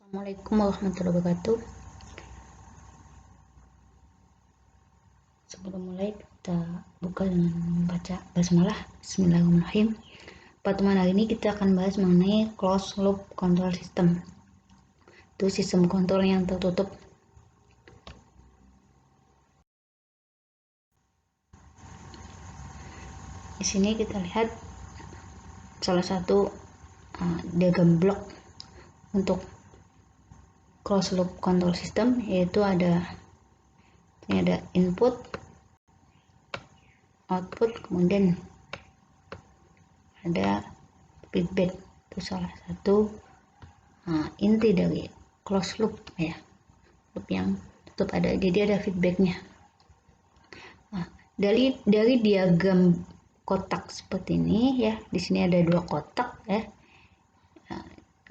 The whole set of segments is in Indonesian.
Assalamualaikum warahmatullahi wabarakatuh. Sebelum mulai kita buka dengan membaca basmalah. Bismillahirrahmanirrahim. Pertemuan hari ini kita akan bahas mengenai closed loop control system. Itu sistem kontrol yang tertutup. Di sini kita lihat salah satu diagram blok untuk closed loop control system, yaitu ada input, output, kemudian ada feedback. Itu salah satu inti dari closed loop ya, loop yang tutup ada, jadi ada feedbacknya. Dari diagram kotak seperti ini ya, di sini ada dua kotak ya.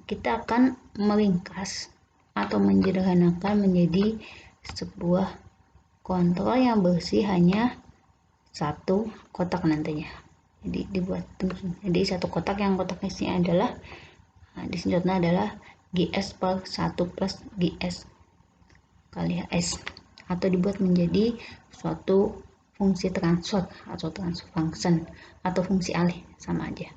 Kita akan meringkas atau menyederhanakan menjadi sebuah kontrol yang bersih hanya satu kotak nantinya. Jadi dibuat satu kotak yang kotaknya isinya adalah di sini contohnya adalah GS per 1 plus GS kali HS, atau dibuat menjadi suatu fungsi transfer atau transfer function atau fungsi alih, sama aja.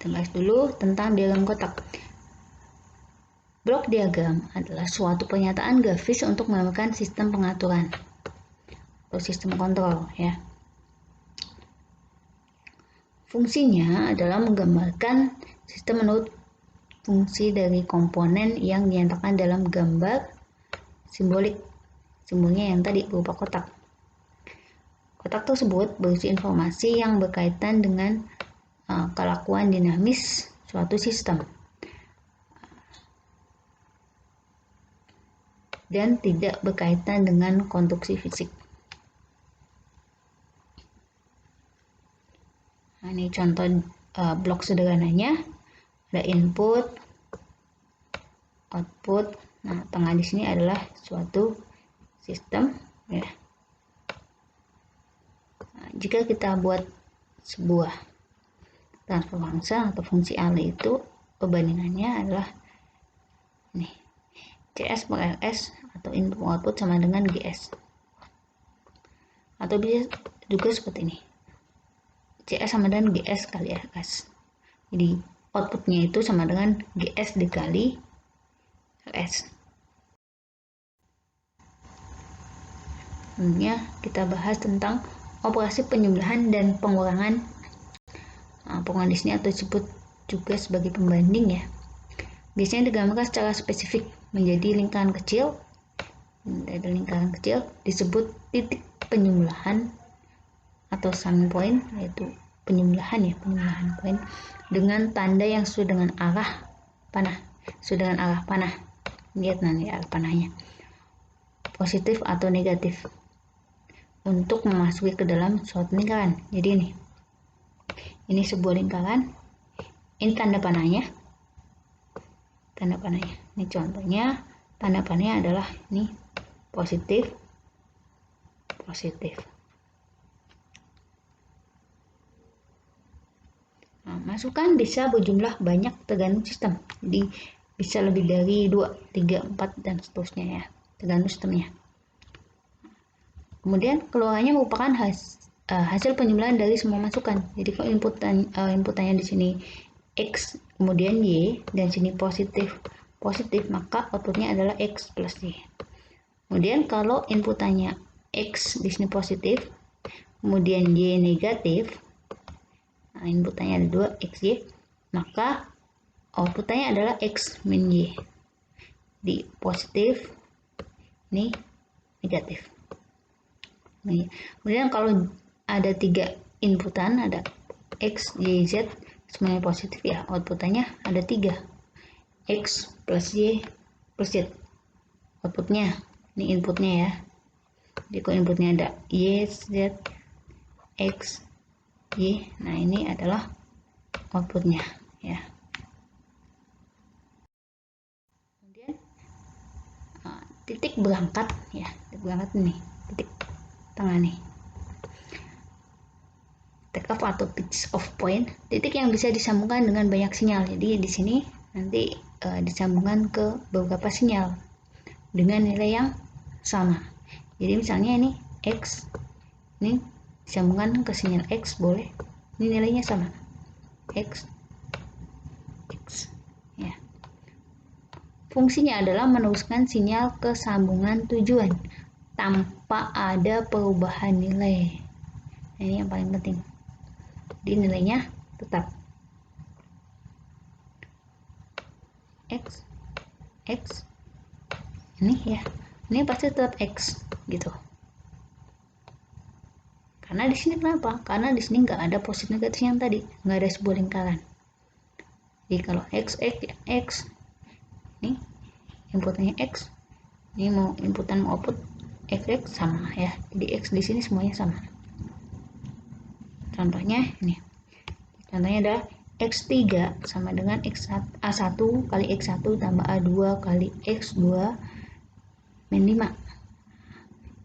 Kita bahas dulu tentang diagram kotak. Blok diagram adalah suatu pernyataan grafis untuk menamakan sistem pengaturan atau sistem kontrol ya. Fungsinya adalah menggambarkan sistem menurut fungsi dari komponen yang dinyatakan dalam gambar simbolik. Simbolnya yang tadi berupa kotak. Kotak tersebut berisi informasi yang berkaitan dengan kelakuan dinamis suatu sistem dan tidak berkaitan dengan konstruksi fisik. Nah, ini contoh blok sederhananya. Ada input, output. Nah, tengah di sini adalah suatu sistem ya. Nah, jika kita buat sebuah transfer function atau fungsi alih, itu perbandingannya adalah nih, CS per LS atau input output sama dengan GS, atau bisa juga seperti ini, CS sama dengan GS kali LS. Jadi outputnya itu sama dengan GS dikali LS. Selanjutnya kita bahas tentang operasi penjumlahan dan pengurangan. Pengurangan di sini atau disebut juga sebagai pembanding ya. Biasanya digambarkan secara spesifik menjadi lingkaran kecil. Ada lingkaran kecil disebut titik penjumlahan atau summing point, yaitu penjumlahan poin dengan tanda yang sesuai dengan arah panah. Lihat nanti arah panahnya, positif atau negatif, untuk memasuki ke dalam suatu lingkaran. Jadi ini sebuah lingkaran, ini tanda panahnya. Ini contohnya, tanda panahnya adalah ini positif. Nah, masukan bisa berjumlah banyak tergantung sistem. Jadi bisa lebih dari 2, 3, 4 dan seterusnya ya, tergantung sistemnya. Kemudian keluarannya merupakan hasil penjumlahan dari semua masukan. Jadi kalau inputannya di sini X kemudian Y dan sini positif, maka outputnya adalah X plus Y. Kemudian kalau inputannya X di sini positif, kemudian Y negatif, nah inputannya ada 2 X Y, maka outputannya adalah X min Y. Di positif, ini negatif. Kemudian kalau ada 3 inputan, ada X, Y, Z, semuanya positif ya, outputannya ada 3 X plus Y plus Z. Outputnya, ini inputnya ya. Jadi kalau inputnya ada Y, Z, X, Y, nah ini adalah outputnya ya. Kemudian titik berangkat ya, titik berangkat ini, titik tengah nih. take off atau pitch off point, titik yang bisa disambungkan dengan banyak sinyal. Jadi di sini nanti disambungkan ke beberapa sinyal dengan nilai yang sama. Jadi misalnya ini X, ini disambungkan ke sinyal X boleh, ini nilainya sama, X, ya. Fungsinya adalah meneruskan sinyal ke sambungan tujuan tanpa ada perubahan nilai. Nah, ini yang paling penting. Di nilainya tetap X ini ya, ini pasti tetap X gitu. Karena di sini kenapa? Karena di sini nggak ada positif negatif yang tadi, nggak ada sebuah lingkaran. Jadi kalau X ya X, ini inputannya X, ini mau inputan mau output X sama ya. Jadi X di sini semuanya sama. Contohnya ini. Contohnya adalah X3 sama dengan A1 kali X1 tambah A2 kali X2 min 5.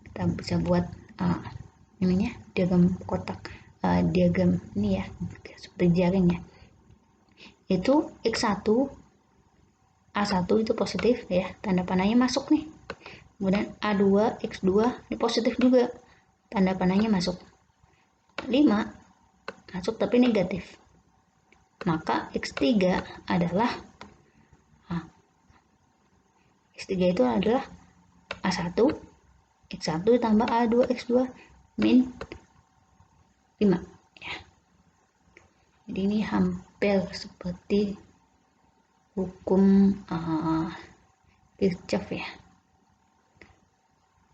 Kita bisa buat ininya diagram kotak, diagram ini ya, seperti jaring ya. Itu X1 A1 itu positif ya, tanda panahnya masuk nih. Kemudian A2 X2 ini positif juga, tanda panahnya masuk. 5 masuk tapi negatif, maka X3 adalah X3 itu adalah A1 X1 tambah A2 X2 min 5 ya. Jadi ini hampir seperti hukum Kirchhoff ya.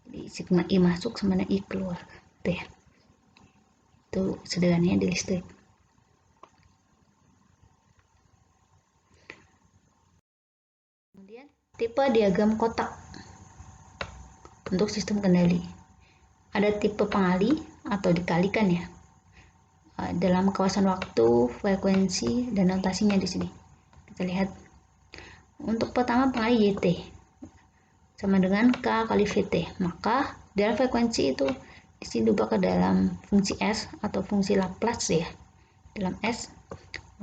Jadi sigma I masuk sama dengan I keluar tuh ya. Itu sederhananya di listrik. Kemudian tipe diagram kotak untuk sistem kendali. Ada tipe pengali atau dikalikan ya. Dalam kawasan waktu, frekuensi, dan notasinya di sini. Kita lihat. Untuk pertama pengali YT sama dengan K kali VT. Maka dalam frekuensi itu di sini diubah ke dalam fungsi S atau fungsi Laplace ya. Dalam S,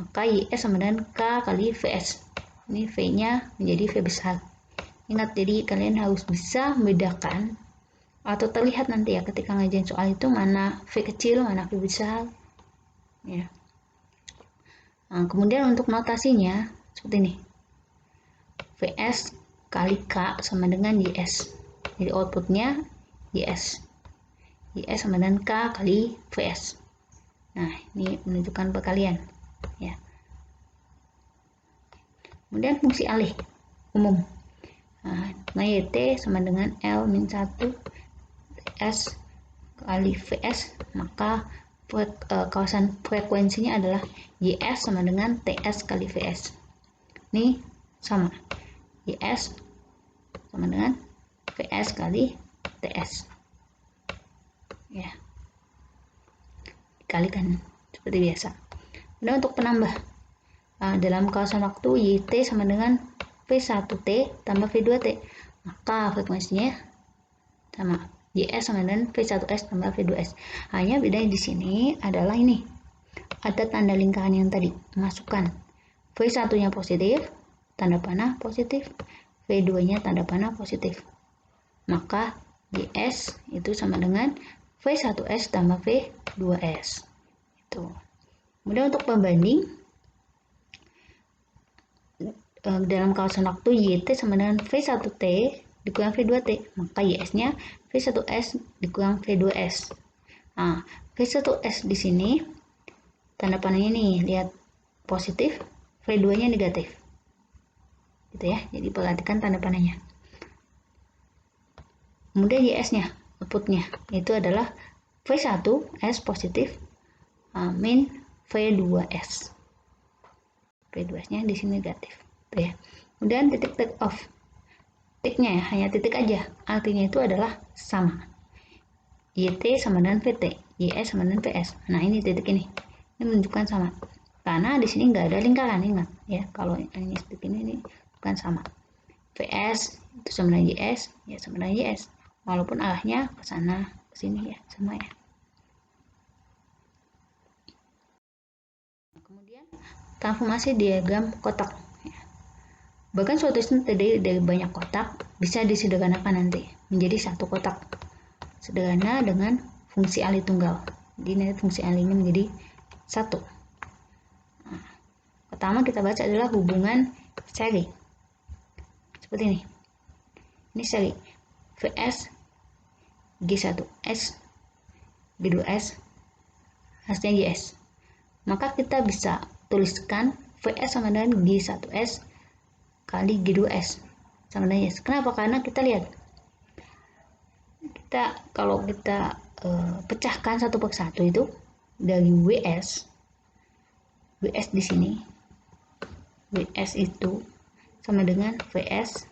maka YS sama dengan K kali VS. Ini V-nya menjadi V besar. Ingat, jadi kalian harus bisa membedakan atau terlihat nanti ya ketika ngajarin soal itu mana V kecil, mana V besar ya. Nah, kemudian untuk notasinya seperti ini, VS kali K sama dengan YS, jadi outputnya YS sama dengan K kali VS. Nah, ini menunjukkan perkalian ya. Kemudian fungsi alih umum, nah, YT sama dengan L-1 S kali VS, maka kawasan frekuensinya adalah YS sama dengan TS kali VS. Ini sama, YS sama dengan VS kali TS ya, dikalikan seperti biasa. Kemudian untuk penambah, dalam kawasan waktu YT sama dengan V1T tambah V2T, maka frekuensinya sama, YS sama dengan V1S tambah V2S. Hanya bedanya di sini adalah ini, ada tanda lingkaran yang tadi, masukkan V1-nya positif, tanda panah positif, V2-nya tanda panah positif. Maka YS itu sama dengan V1S tambah V2S. Itu. Kemudian untuk pembanding, dalam kawasan waktu YT sama dengan V1T dikurang V2T, maka YS-nya V1S dikurang V2S. Nah, V1S di sini tanda panahnya nih, lihat positif, V2-nya negatif. Gitu ya. Jadi perhatikan tanda panahnya. Kemudian YS-nya, outputnya itu adalah V1S positif min V2S. V2S-nya di sini negatif. Tuh ya. Kemudian titik take off. Titiknya ya, hanya titik aja. Artinya itu adalah sama. YT sama dengan VT, YS sama dengan VS. Nah, ini titik ini. Ini menunjukkan sama. Karena di sini nggak ada lingkaran, ingat ya. Kalau ini titik ini bukan sama. VS itu sama dengan YS, ya sama dengan YS. Walaupun arahnya ke sana, ke sini ya, sama ya. Kemudian transformasi diagram kotak. Bahkan suatu sistem terdiri dari banyak kotak bisa disederhanakan nanti menjadi satu kotak sederhana dengan fungsi alih tunggal. Jadi nanti fungsi alihnya menjadi satu. Nah, pertama kita baca adalah hubungan seri. Seperti ini. Ini seri Vs G1S G2S hasilnya GS. Maka kita bisa tuliskan Vs sama dengan G1S kali G2S sama dengan GS. Kenapa? Karena kita lihat kalau kita pecahkan satu per satu itu dari WS di sini, WS itu sama dengan VS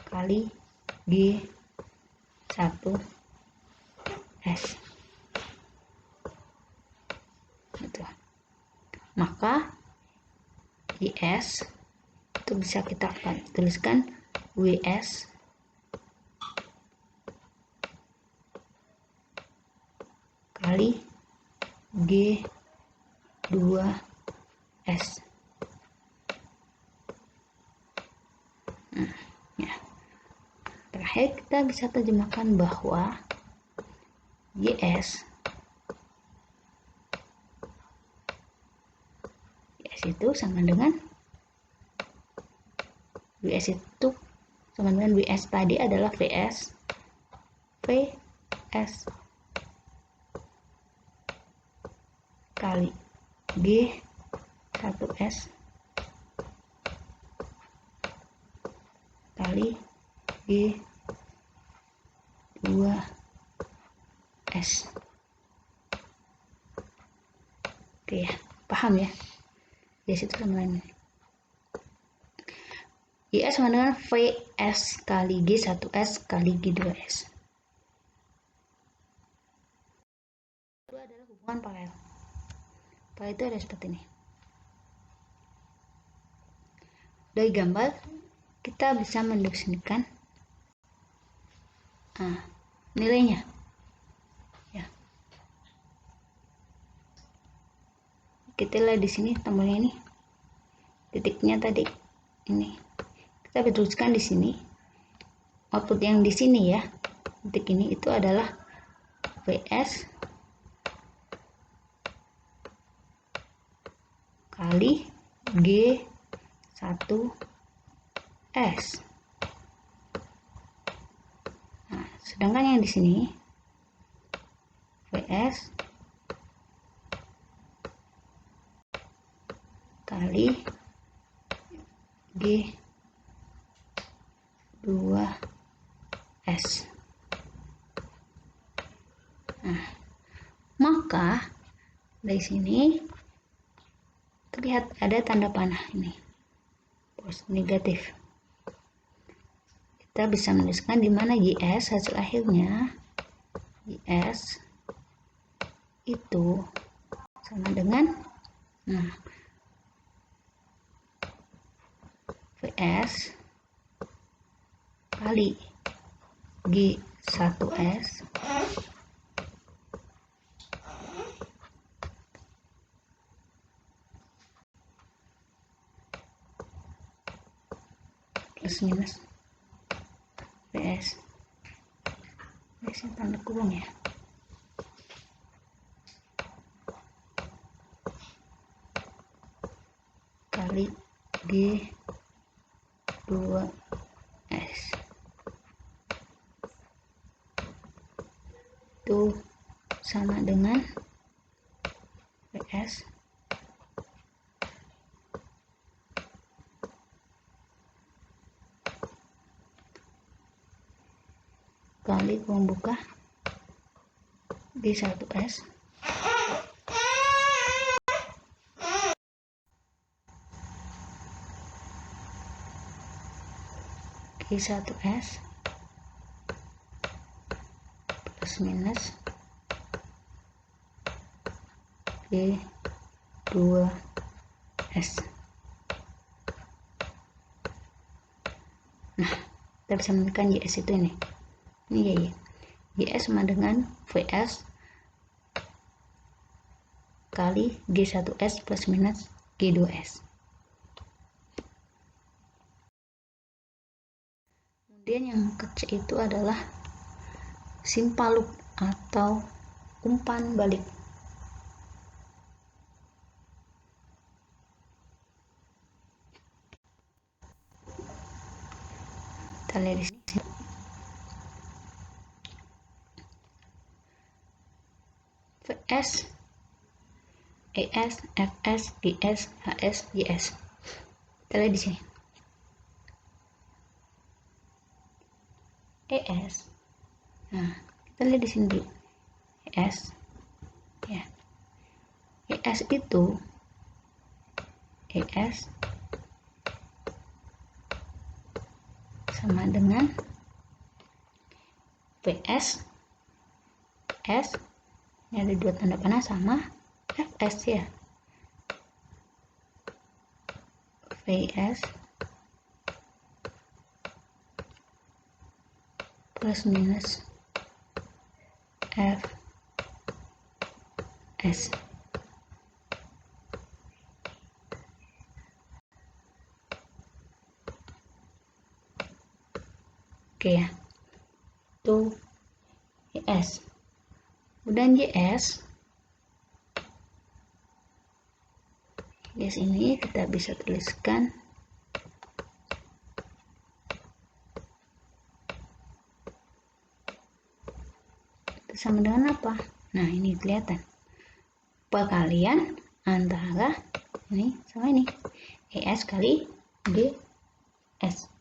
kali G1S. Gitu. Maka GS itu bisa kita tuliskan WS kali G2S. Ya. Terakhir kita bisa terjemahkan bahwa GS itu sama dengan WS itu sama dengan WS tadi adalah VS kali G1S kali G2S. Oke ya, paham ya? Yes itu sama dengan GS sama dengan VS kali G1S kali G2S. Itu adalah hubungan paralel. Paralel itu ada seperti ini. Dari gambar kita bisa mendefinisikan nilainya. Ya. Kita lihat di sini tombolnya ini. Titiknya tadi ini. Kita tuliskan di sini. Output yang di sini ya. Titik ini itu adalah VS kali G1S. Nah, sedangkan yang di sini VS kali G2S. Nah, maka dari sini terlihat ada tanda panah ini, positif negatif. Kita bisa menuliskan di mana GS hasil akhirnya GS itu sama dengan VS kali G1S plus minus VS tanda kurung ya, kali G2S itu sama dengan VS kali pembuka G1S plus minus G2S. Nah, kita bisa menemukan YS itu ini ya, YS sama dengan VS kali G1S plus minus G2S. Kemudian yang kecil itu adalah simpaluk atau umpan balik. Kita lihat di sini. VS, ES, FS, GS, HS, YS. Kita lihat di sini. ES. Nah, kita lihat di sini dulu. ES. Ya. ES itu ES sama dengan VS S, ini ada dua tanda panah, sama FS ya, VS plus minus FS. Oke ya, itu YS. Kemudian YS ini kita bisa tuliskan itu sama dengan apa? Nah, ini kelihatan perkalian antara ini sama ini, ES kali GS.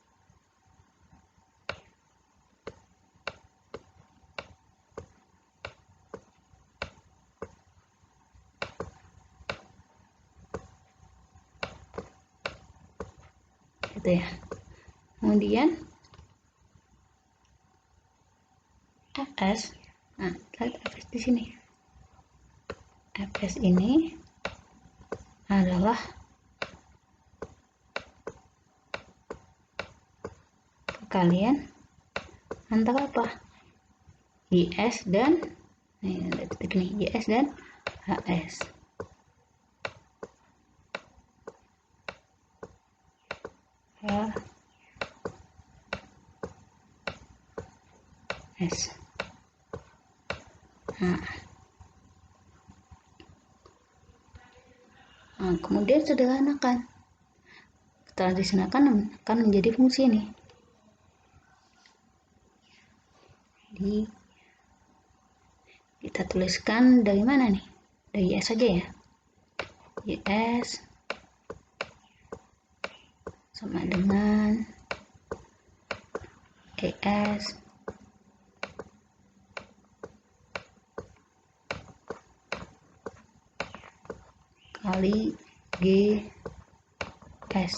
Gitu ya. Kemudian FS, nah lihat FS di sini. FS ini adalah perkalian antara apa? YS dan ini ada titik nih, YS dan HS. HS. Nah, kemudian sederhanakan. Setelah disederhanakan akan menjadi fungsi ini. Jadi kita tuliskan dari mana nih? Dari YS saja ya. YS sama dengan ES kali GS.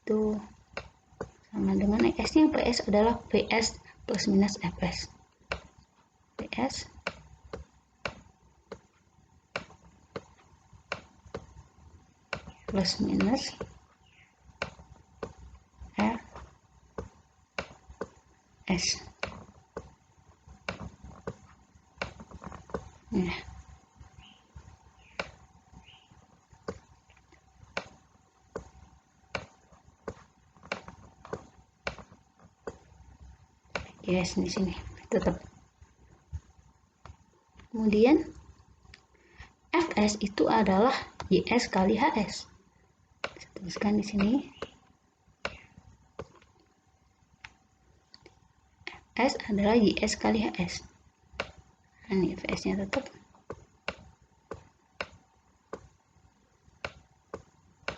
Itu sama dengan ES nya, PS adalah VS plus minus FS. VS plus minus FS. Nah, yes, di sini tetap. Kemudian FS itu adalah YS kali HS. Saya tuliskan di sini. S adalah YS kali HS. Nah, ini FS-nya tetap.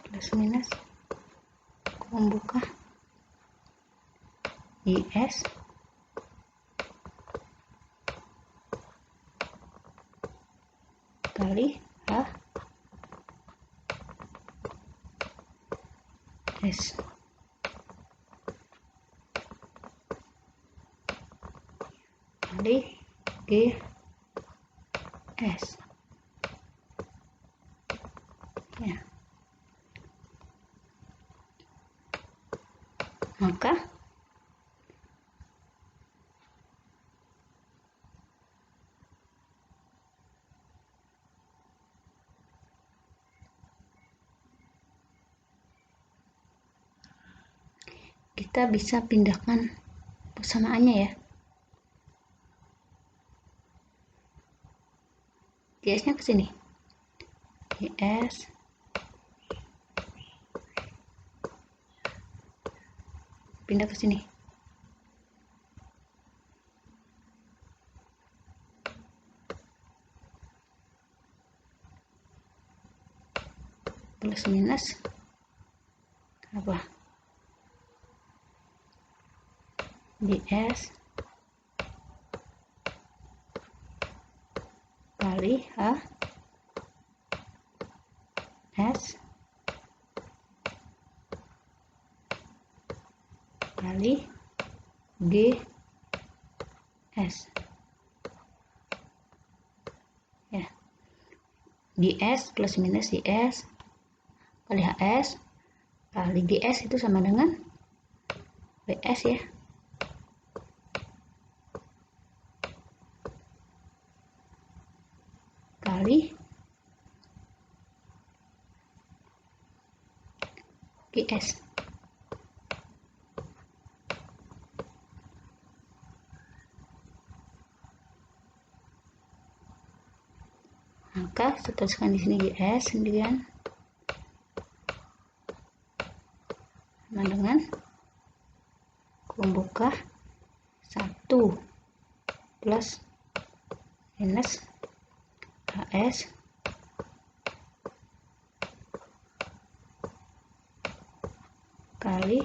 Plus minus. Aku membuka. YS kali HS. Kali GS. Ya. Maka kita bisa pindahkan persamaannya ya. GS-nya ke sini. GS pindah ke sini. Plus minus apa? GS kali HS kali GS ya. GS plus minus GS kali HS kali GS itu sama dengan WS ya. Kali GS. Maka saya tuliskan di sini GS sendirian sama dengan membuka 1 plus minus HS kali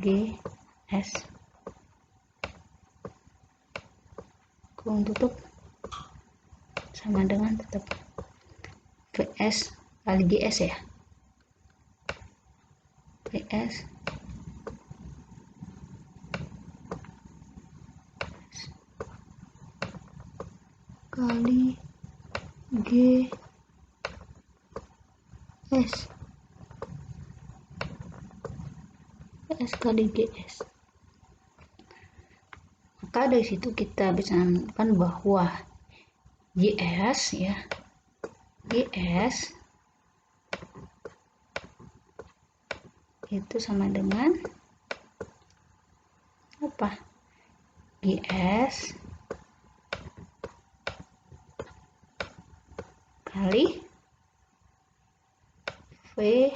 GS. Kurung tutup sama dengan tetap VS kali GS ya. VS kali GS. VS kali GS. Maka dari situ kita bisa menemukan bahwa GS ya, GS itu sama dengan apa? GS kali VS.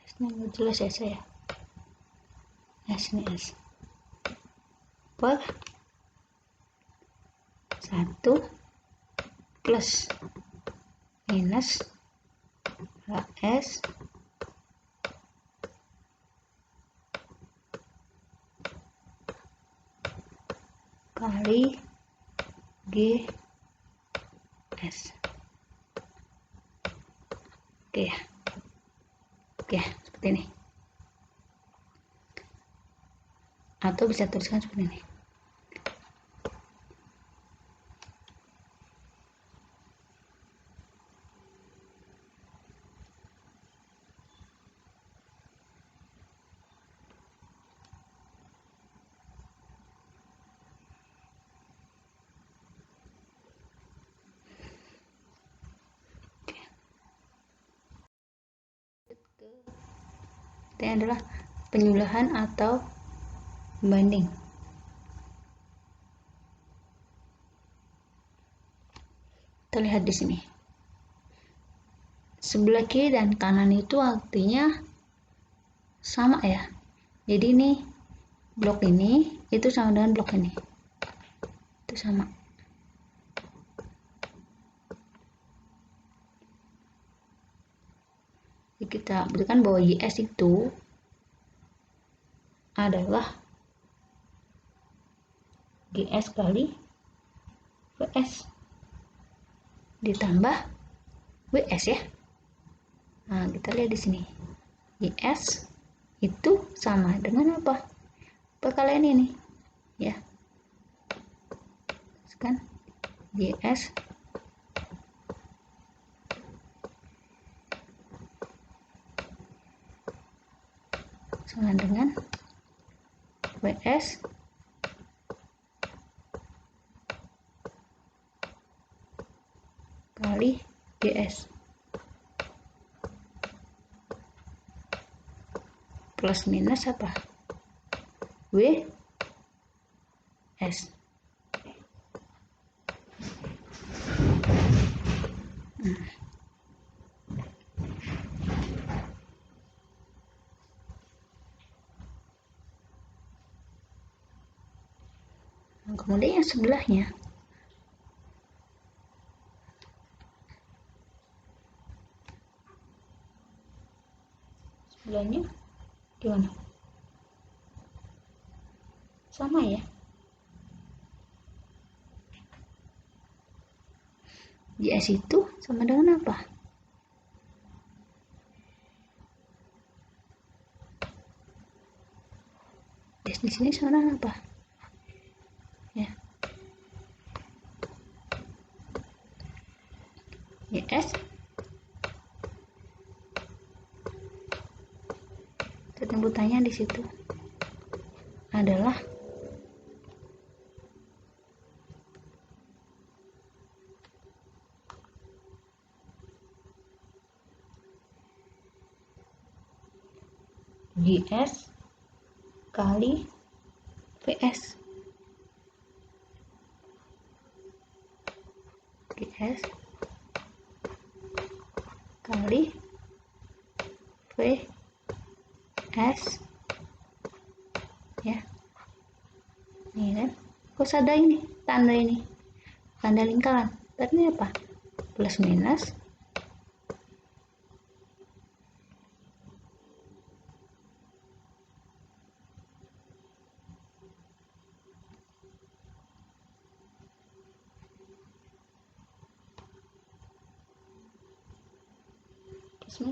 S-nya nggak jelas ya saya. S ini S per 1 plus minus HS kali GS. Oke ya. Oke, seperti ini. Atau bisa tuliskan seperti ini. Ini adalah penyuluhan atau banding. Kita lihat di sini. Sebelah kiri dan kanan itu artinya sama ya. Jadi ini blok ini itu sama dengan blok ini. Itu sama. Jadi kita berikan bahwa YS itu adalah GS kali VS ditambah WS ya. Nah, kita lihat di sini. YS itu sama dengan apa? Perkalian ini ya. Kan YS sama dengan WS kali GS. plus minus apa? W S. Nah, kemudian yang sebelahnya gimana? Sama ya. JS itu sama dengan apa? JS di sini sama dengan apa? Ya. JS penyebutannya di situ adalah JS kali VS. JS kali VS ya. Ini kan kok ada ini tanda lingkaran, tadi apa? Plus minus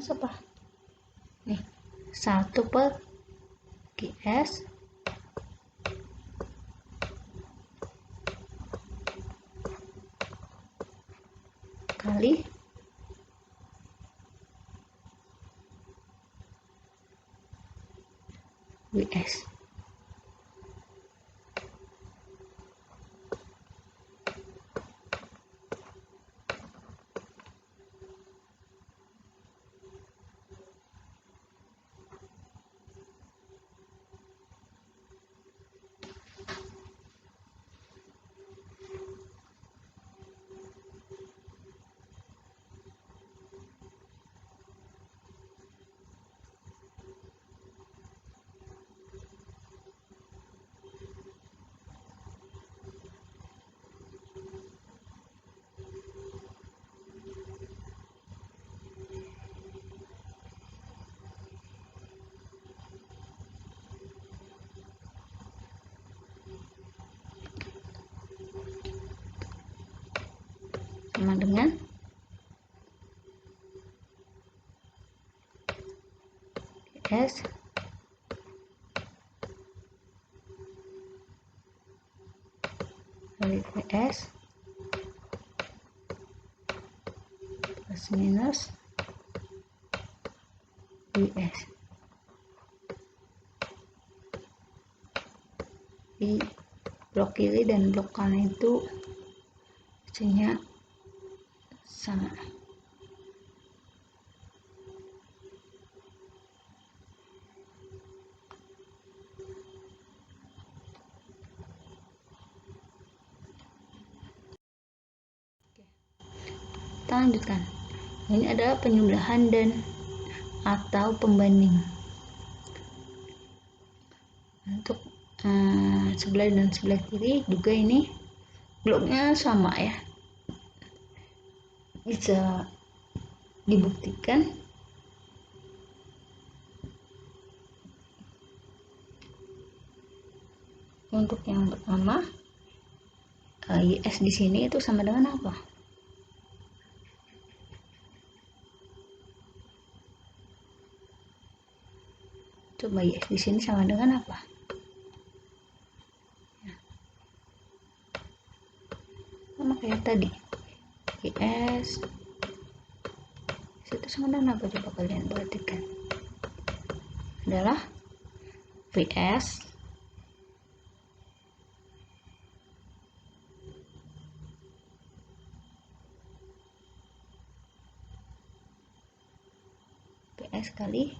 apa? Nih, 1 per GS kali WS. Sama dengan S kali VS plus minus WS. Di blok kiri dan blok kanan itu hasilnya sama. Kita lanjutkan. Ini adalah penyebelahan dan atau pembanding. Untuk sebelah dan sebelah kiri juga ini bloknya sama ya, bisa dibuktikan untuk yang pertama. YS di sini itu sama dengan apa? Coba YS di sini sama dengan apa? Ya. Sama kayak tadi. YS itu sama dengan apa? Coba kalian perhatikan. Adalah VS kali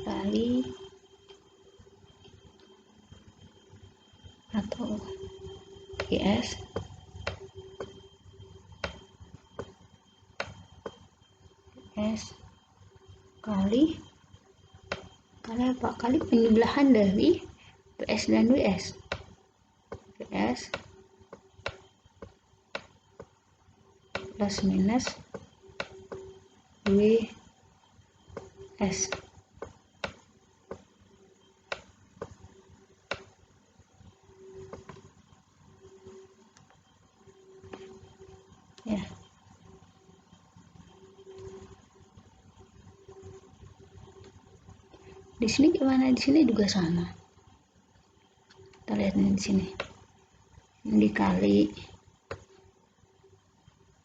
kali atau GS kali apa? Kali penjumlahan dari PS dan WS. PS plus minus WS. Ya. Di sini gimana? Di sini juga sama. Kita lihat nih di sini. Dikali,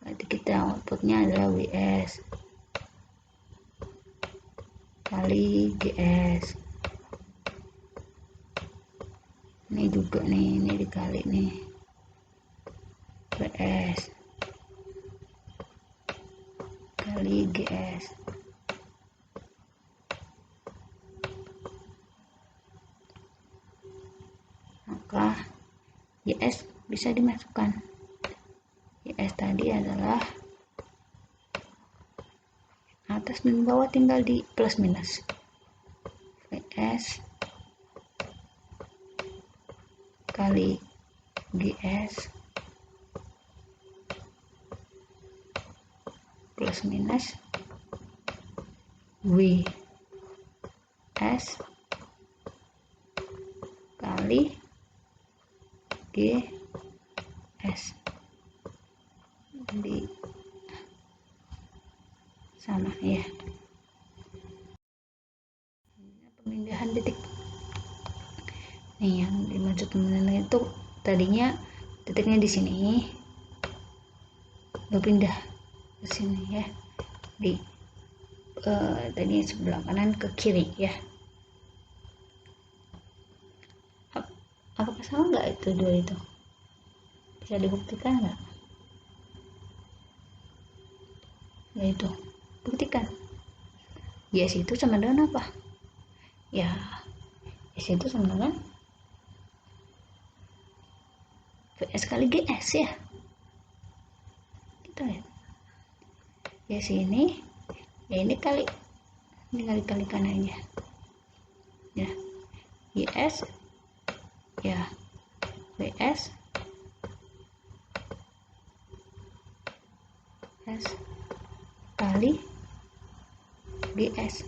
berarti kita outputnya adalah WS kali GS. Ini juga nih, ini dikali nih WS kali GS. Maka GS bisa dimasukkan. GS tadi adalah atas dan bawah tinggal di plus minus. VS kali GS plus minus WS kali GS. Di sama ya, pemindahan titik nih yang dimaksud teman-teman itu tadinya titiknya di sini berpindah ke sini ya, di tadi sebelah kanan ke kiri ya. Apakah sama nggak itu dua itu? Bisa dibuktikan nggak? Ya itu, buktikan. Yes itu sama dengan apa? Ya, yes itu sama dengan VS kali GS ya. Kita lihat. Yes ini, ya ini kali, ini kali-kalikan aja. Ya, GS, ya VS S kali GS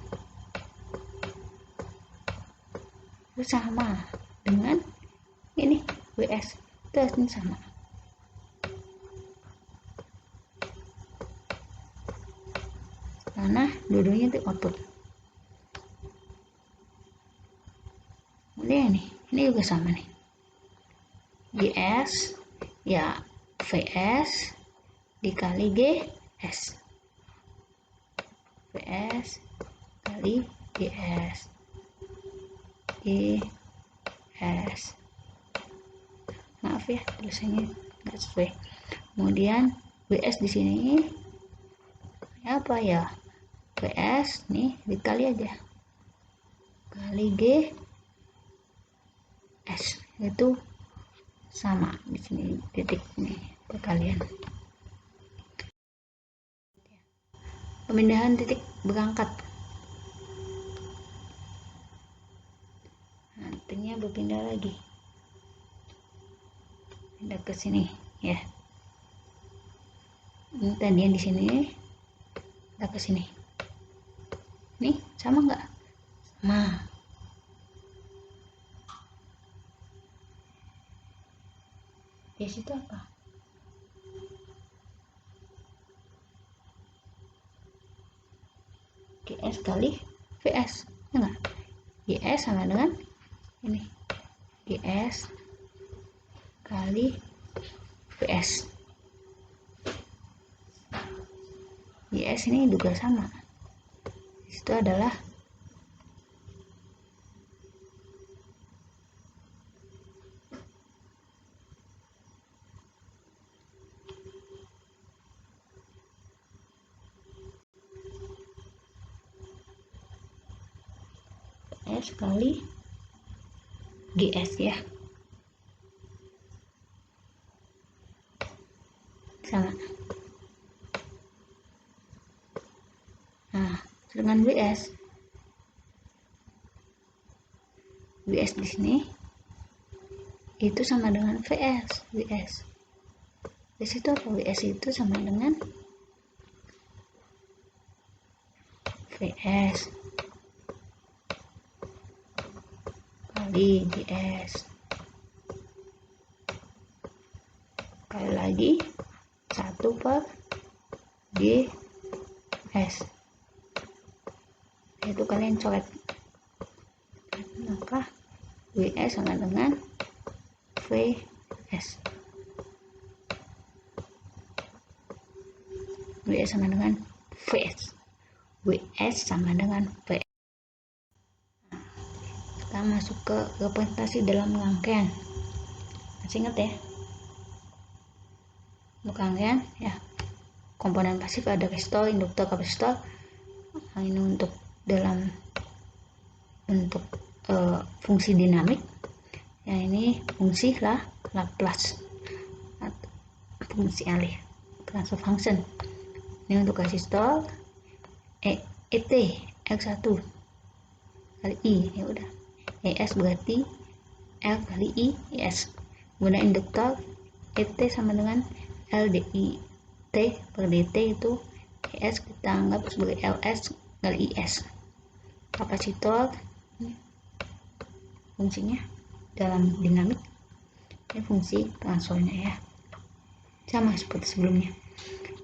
itu sama dengan ini WS, terus ini sama. Karena dua-duanya itu output. Kemudian ini juga sama nih. GS ya VS dikali GS. VS kali GS. GS. Maaf ya tulisannya nggak sesuai. Kemudian WS di sini apa ya? WS nih dikali aja kali GS itu sama di sini titik nih perkalian. Pemindahan titik berangkat, nantinya berpindah lagi, pindah ke sini ya. Ini tadi yang di sini pindah ke sini. Nih sama nggak? Sama. Yes itu apa? GS kali VS, ya nggak? GS sama dengan ini GS kali VS. GS ini juga sama. Itu adalah VS kali GS ya, sama. Nah, dengan WS di sini itu sama dengan VS. WS itu apa? WS itu sama dengan VS kali GS kali lagi 1/GS. Itu kalian coret, maka WS sama dengan VS. WS sama dengan VS. WS sama dengan VS. Kita masuk ke representasi dalam rangkaian. Masih ingat ya? Untuk rangkaian ya, komponen pasif ada resistor, induktor, kapasitor. Ini untuk dalam bentuk fungsi dinamik. Ya, ini fungsi Laplace, fungsi alih, transfer function. Ini untuk resistor ET R1 kali I, ya udah. ES berarti R kali I ES. Kemudian induktor ET sama dengan LDI T per DT, itu ES kita anggap sebagai LS kali IS. Kapasitor fungsinya dalam dinamik, ini fungsi transfernya ya, sama seperti sebelumnya.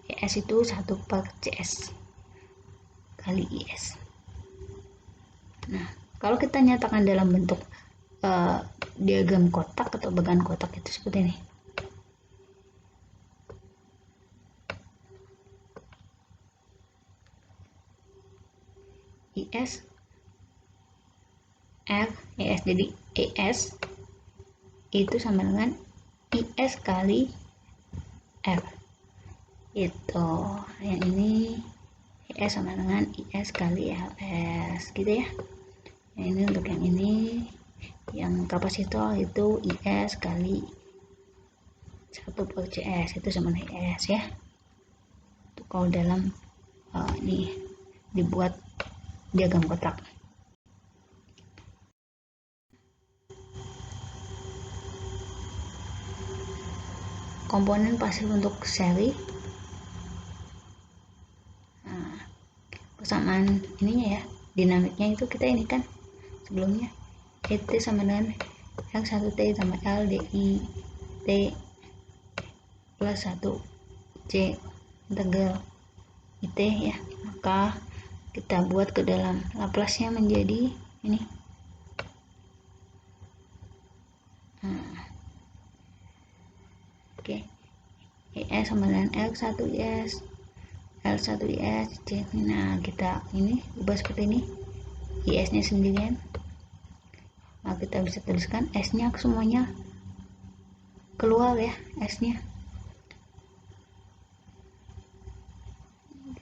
ES itu 1/CS kali IS. Nah, kalau kita nyatakan dalam bentuk diagram kotak atau bagan kotak itu seperti ini. IS R ES, jadi ES itu sama dengan IS kali R. Itu yang ini ES sama dengan IS kali LS gitu ya. Yang ini untuk yang ini, yang kapasitor itu IS kali 1/CS itu sama dengan IS ya. Itu kalau dalam ini dibuat diagram kotak. Komponen pasif untuk seri, nah, persamaan ininya ya, dinamiknya itu kita ini kan sebelumnya ET sama dengan R1T sama LDI T plus 1C integral IT ya, maka kita buat ke dalam Laplace-nya menjadi ini. Oke. ES sama dengan L1IS L1IS C. Nah, kita ini ubah seperti ini, IS nya sendirian. Nah, kita bisa tuliskan S nya semuanya keluar ya, S nya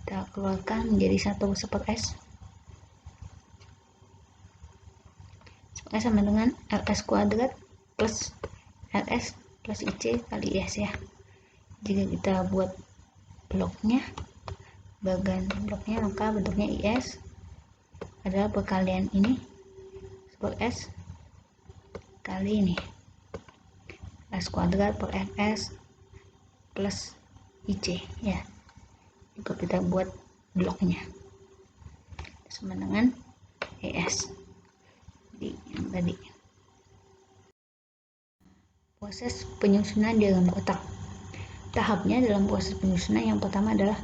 kita keluarkan menjadi 1/S. S sama dengan LS kuadrat plus LS plus IC kali IS ya. Jika kita buat bloknya, bagan bloknya, maka bentuknya IS adalah perkalian ini S kali ini S kuadrat per FS plus IC ya. Jika kita buat bloknya sama dengan ES di yang tadi. Proses penyusunan diagram kotak. Tahapnya dalam proses penyusunan yang pertama adalah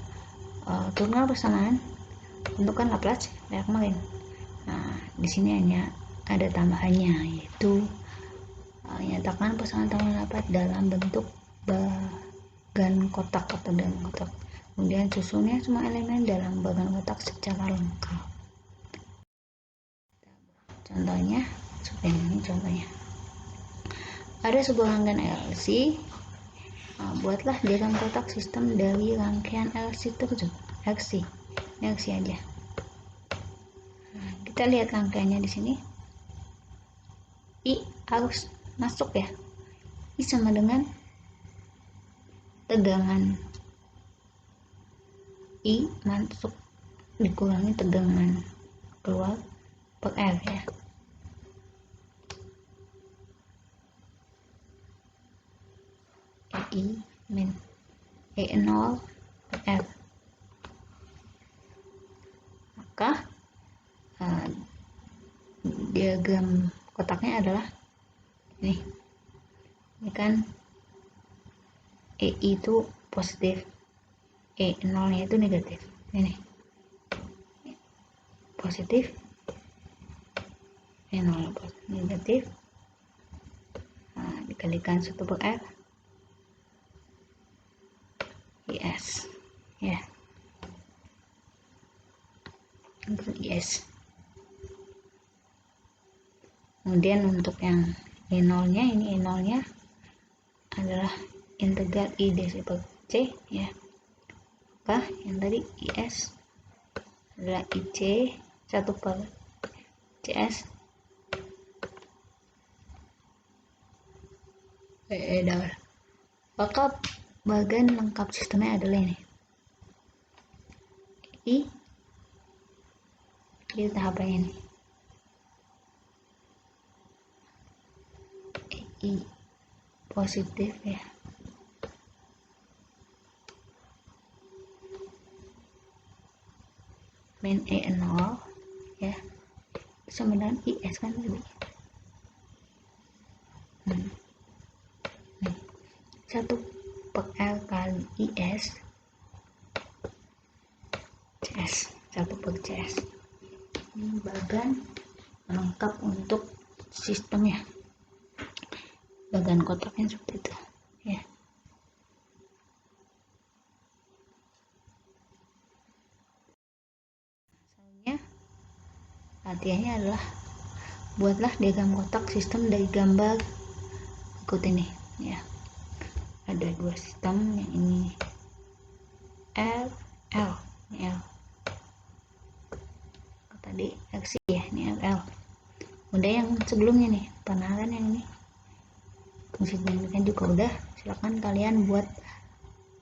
turunkan persamaan, tentukan Laplace kayak kemarin. Nah, di sini hanya ada tambahannya, yaitu nyatakan persamaan tambahan Laplace dalam bentuk bagan kotak atau dalam kotak. Kemudian susunnya semua elemen dalam bagan kotak secara lengkap. Contohnya seperti ini contohnya. Ada sebuah rangkaian LC. Buatlah diagram kotak sistem dari rangkaian LC tersebut. LC aja. Kita lihat rangkaiannya di sini. I harus masuk ya. I sama dengan tegangan. I masuk dikurangi tegangan keluar per R ya. I min E0 per R. Maka diagram kotaknya adalah ini kan EI itu positif, E0 nya itu negatif. Ini positif, E0 negatif, dikalikan 1 per R IS ya, IS. Kemudian untuk yang E0 nya, ini E0 nya adalah integral I dc per C ya. Maka yang tadi IS adalah IC 1 per CS maka bagian lengkap sistemnya adalah ini I di tahap yang ini I positif ya, min E0 ya sama dengan IS kan tadi. 1 per L kali IS CS 1 per CS. Ini bagan lengkap untuk sistemnya, bagan kotaknya seperti itu ya. Misalnya latihannya adalah buatlah diagram kotak sistem dari gambar berikut ini ya. Ada dua sistem, yang ini L, ini L. Tadi aksi ya, ini L. Udah yang sebelumnya nih, penahanan yang ini. Fungsi dinamika juga udah. Silakan kalian buat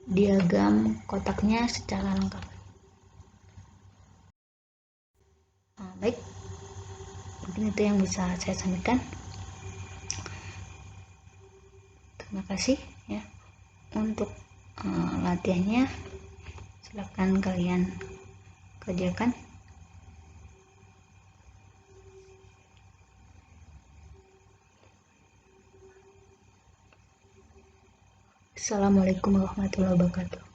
diagram kotaknya secara lengkap. Baik, mungkin itu yang bisa saya sampaikan. Terima kasih ya. Untuk latihannya silakan kalian kerjakan. Assalamualaikum warahmatullahi wabarakatuh.